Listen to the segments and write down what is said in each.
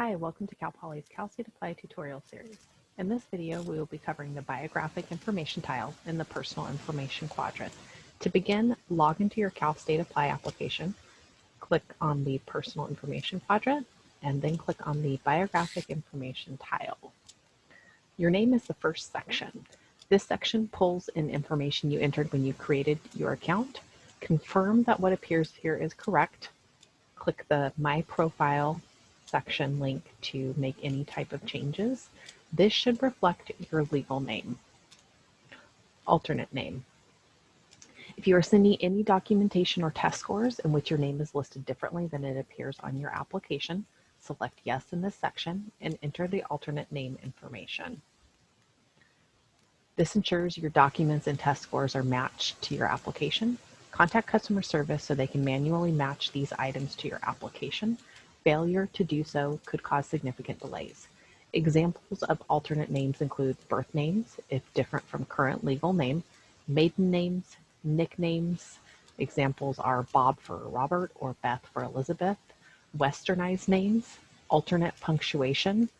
Hi, welcome to Cal Poly's Cal State Apply tutorial series. In this video, we will be covering the Biographic Information tile in the Personal Information quadrant. To begin, log into your Cal State Apply application, click on the Personal Information quadrant, and then click on the Biographic Information tile. Your name is the first section. This section pulls in information you entered when you created your account. Confirm that what appears here is correct. Click the My Profile section link to make any type of changes. This should reflect your legal name. Alternate name. If you are sending any documentation or test scores in which your name is listed differently than it appears on your application, select yes in this section and enter the alternate name information. This ensures your documents and test scores are matched to your application. Contact customer service so they can manually match these items to your application. Failure to do so could cause significant delays. Examples of alternate names include birth names, if different from current legal name, maiden names, nicknames. Examples are Bob for Robert or Beth for Elizabeth. Westernized names, alternate punctuation,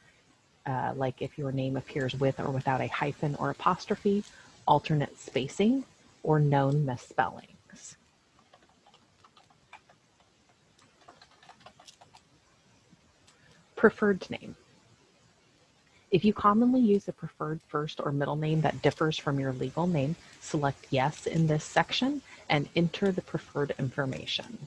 like if your name appears with or without a hyphen or apostrophe, alternate spacing, or known misspellings. Preferred name. If you commonly use a preferred first or middle name that differs from your legal name, select yes in this section and enter the preferred information.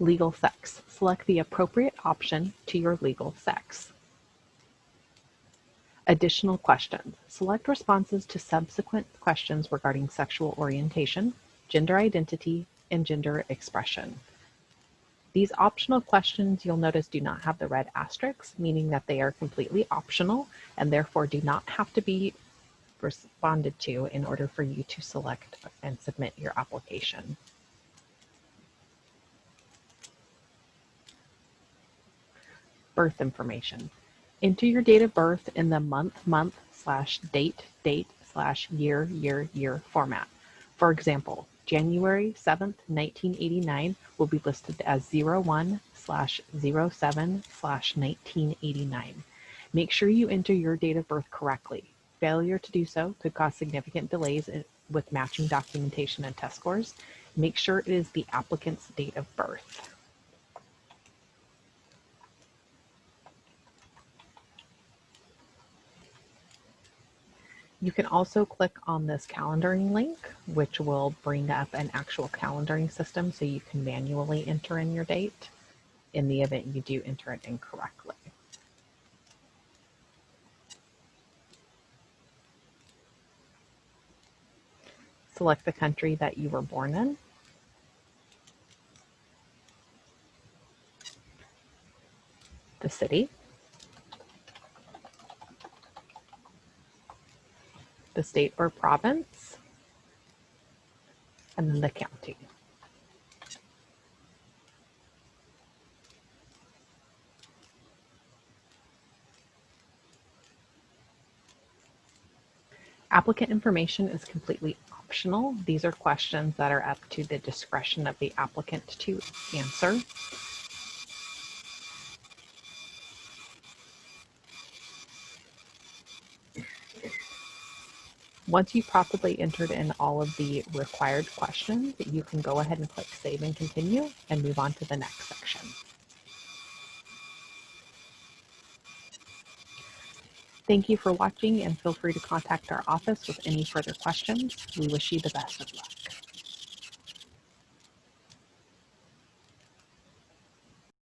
Legal sex. Select the appropriate option to your legal sex. Additional questions. Select responses to subsequent questions regarding sexual orientation, gender identity, and gender expression. These optional questions you'll notice do not have the red asterisks, meaning that they are completely optional and therefore do not have to be responded to in order for you to select and submit your application. Birth information. Enter your date of birth in the month/date/year format. For example, January 7th, 1989 will be listed as 01/07/1989. Make sure you enter your date of birth correctly. Failure to do so could cause significant delays with matching documentation and test scores. Make sure it is the applicant's date of birth. You can also click on this calendaring link, which will bring up an actual calendaring system so you can manually enter in your date in the event you do enter it incorrectly. Select the country that you were born in. The city. The state or province, and then the county. Applicant information is completely optional. These are questions that are up to the discretion of the applicant to answer. Once you've properly entered in all of the required questions, you can go ahead and click Save and Continue and move on to the next section. Thank you for watching and feel free to contact our office with any further questions. We wish you the best of luck.